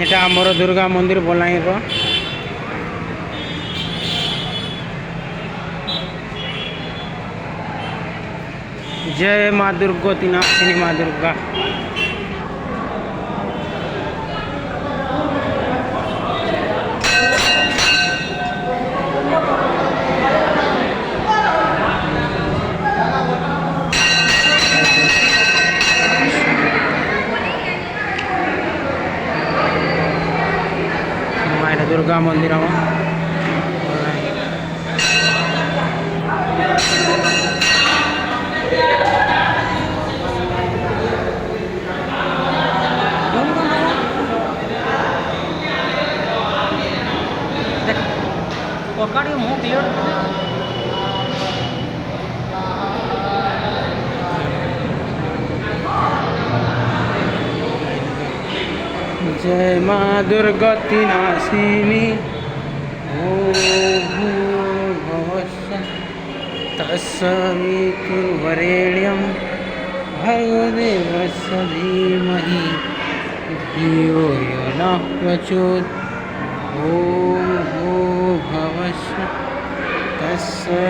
এটা আমার দুর্গা মন্দির বলাইর। जय माँ दुर्गोती नाशिनी माँ दुर्गा। मायरा दुर्गा मंदिर मुँह क्लियर। जय माँ दुर्गति नाशिनी तत्सवितुर्वरेण्यं भर्गदेवस्य धीमहि धियो यो नः प्रचोदयात्। ॐ भवस्य तत्सवितुर्वरेण्यं